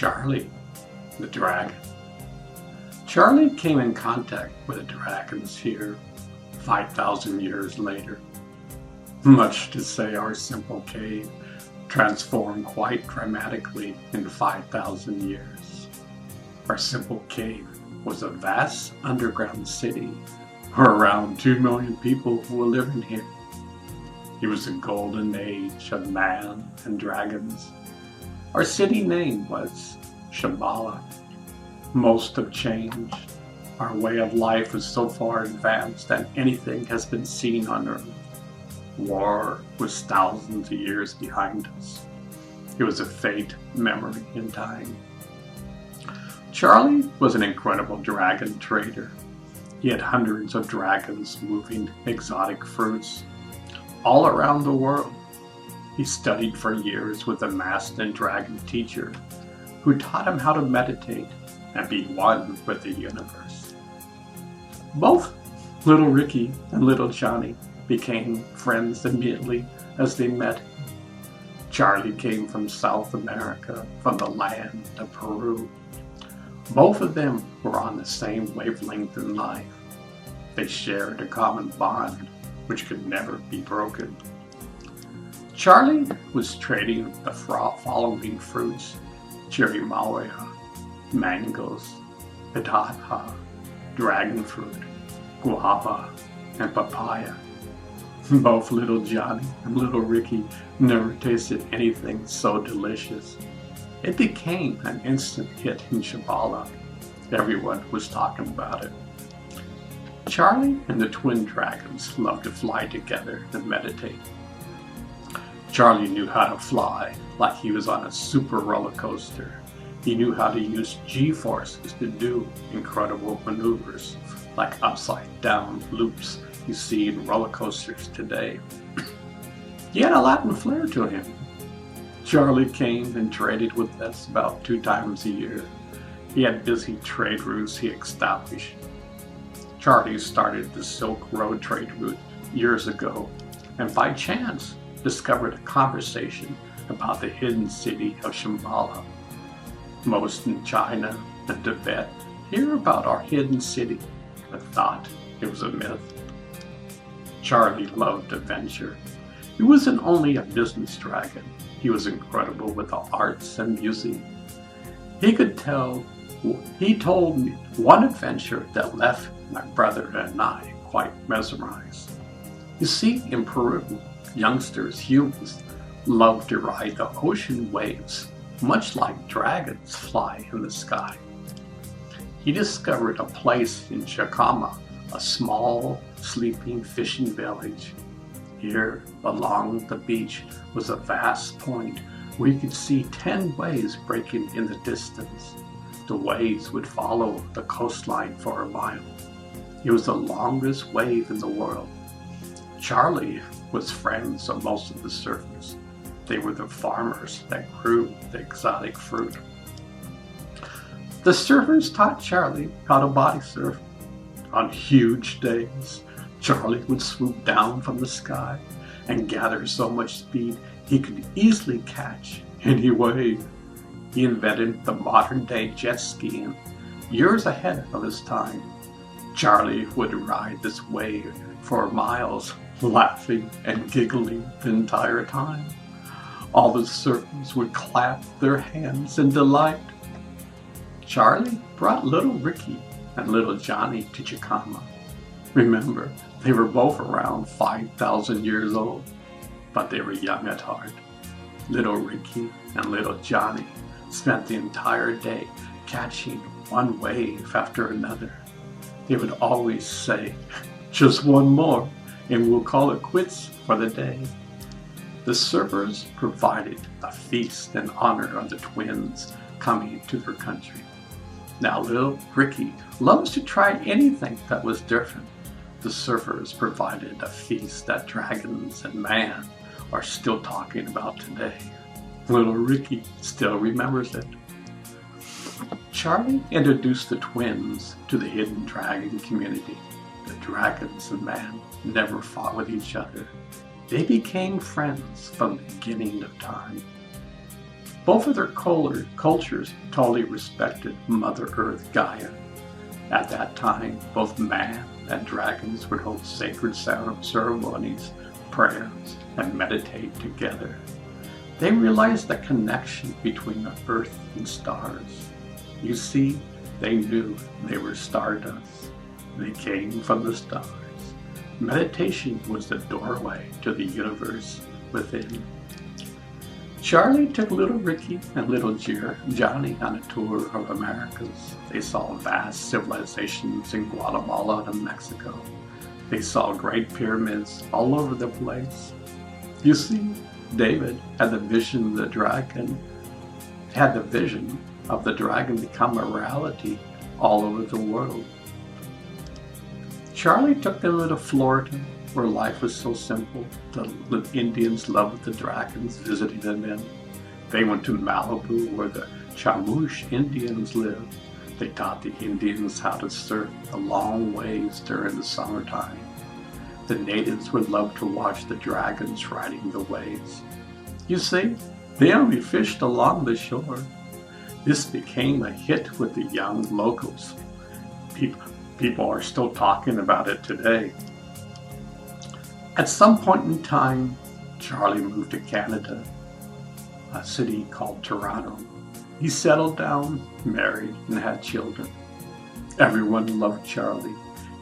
Charlie, the dragon. Charlie came in contact with the dragons here 5,000 years later. Much to say, our simple cave transformed quite dramatically in 5,000 years. Our simple cave was a vast underground city where around 2 million people were living here. It was a golden age of man and dragons. Our city name was Shambhala. Most have changed. Our way of life is so far advanced that anything has been seen on Earth. War was thousands of years behind us. It was a fate, memory, and time. Charlie was an incredible dragon trader. He had hundreds of dragons moving exotic fruits all around the world. He studied for years with a master dragon teacher who taught him how to meditate and be one with the universe. Both little Ricky and little Johnny became friends immediately as they met. Charlie came from South America, from the land of Peru. Both of them were on the same wavelength in life. They shared a common bond which could never be broken. Charlie was trading the following fruits: chirimoya, mangoes, pitahaya, dragon fruit, guava, and papaya. Both little Johnny and little Ricky never tasted anything so delicious. It became an instant hit in Shambhala. Everyone was talking about it. Charlie and the twin dragons loved to fly together and meditate. Charlie knew how to fly like he was on a super roller coaster. He knew how to use G-forces to do incredible maneuvers like upside-down loops you see in roller coasters today. He had a Latin flair to him. Charlie came and traded with us about 2 times a year. He had busy trade routes he established. Charlie started the Silk Road trade route years ago, and by chance discovered a conversation about the hidden city of Shambhala. Most in China and Tibet hear about our hidden city, but thought it was a myth. Charlie loved adventure. He wasn't only a business dragon, he was incredible with the arts and music. He told me one adventure that left my brother and I quite mesmerized. You see, in Peru, youngsters, humans, love to ride the ocean waves, much like dragons fly in the sky. He discovered a place in Chacama, a small, sleeping fishing village. Here, along the beach, was a vast point where you could see 10 waves breaking in the distance. The waves would follow the coastline for a mile. It was the longest wave in the world. Charlie was friends of most of the surfers. They were the farmers that grew the exotic fruit. The surfers taught Charlie how to body surf. On huge days, Charlie would swoop down from the sky and gather so much speed he could easily catch any wave. He invented the modern-day jet skiing years ahead of his time. Charlie would ride this wave for miles, laughing and giggling the entire time. All the surfers would clap their hands in delight. Charlie brought little Ricky and little Johnny to Chacama. Remember, they were both around 5,000 years old, but they were young at heart. Little Ricky and little Johnny spent the entire day catching one wave after another. They would always say, "Just one more, and we'll call it quits for the day." The surfers provided a feast in honor of the twins coming to their country. Now little Ricky loves to try anything that was different. The surfers provided a feast that dragons and man are still talking about today. Little Ricky still remembers it. Charlie introduced the twins to the hidden dragon community. The dragons and man never fought with each other. They became friends from the beginning of time. Both of their cultures totally respected Mother Earth Gaia. At that time, both man and dragons would hold sacred ceremonies, prayers, and meditate together. They realized the connection between the earth and stars. You see, they knew they were stardust. They came from the stars. Meditation was the doorway to the universe within. Charlie took little Ricky and little Johnny on a tour of Americas. They saw vast civilizations in Guatemala and Mexico. They saw great pyramids all over the place. You see, David had the vision of the dragon become a reality all over the world. Charlie took them to Florida, where life was so simple. The Indians loved the dragons, visiting them. They went to Malibu, where the Chamush Indians lived. They taught the Indians how to surf the long waves during the summertime. The natives would love to watch the dragons riding the waves. You see, they only fished along the shore. This became a hit with the young locals. People are still talking about it today. At some point in time, Charlie moved to Canada, a city called Toronto. He settled down, married, and had children. Everyone loved Charlie.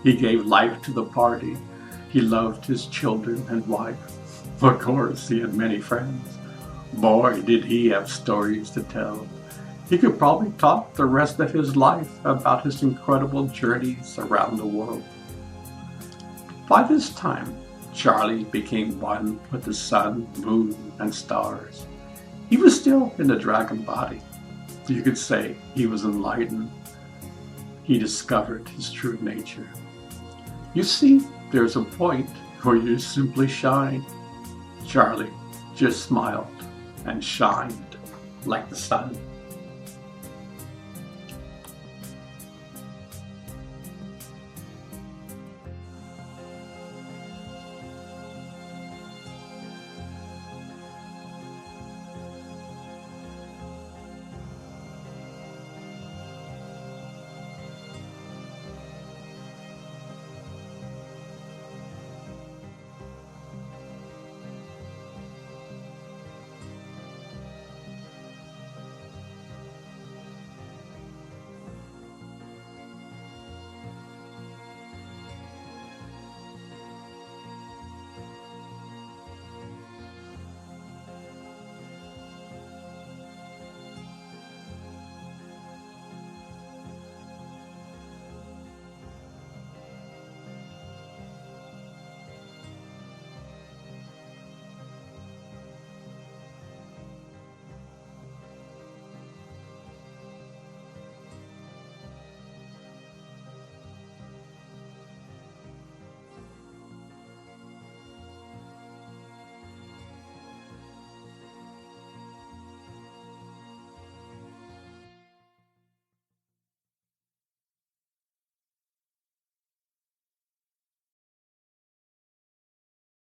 He gave life to the party. He loved his children and wife. Of course, he had many friends. Boy, did he have stories to tell. He could probably talk the rest of his life about his incredible journeys around the world. By this time, Charlie became one with the sun, moon, and stars. He was still in the dragon body. You could say he was enlightened. He discovered his true nature. You see, there's a point where you simply shine. Charlie just smiled and shined like the sun.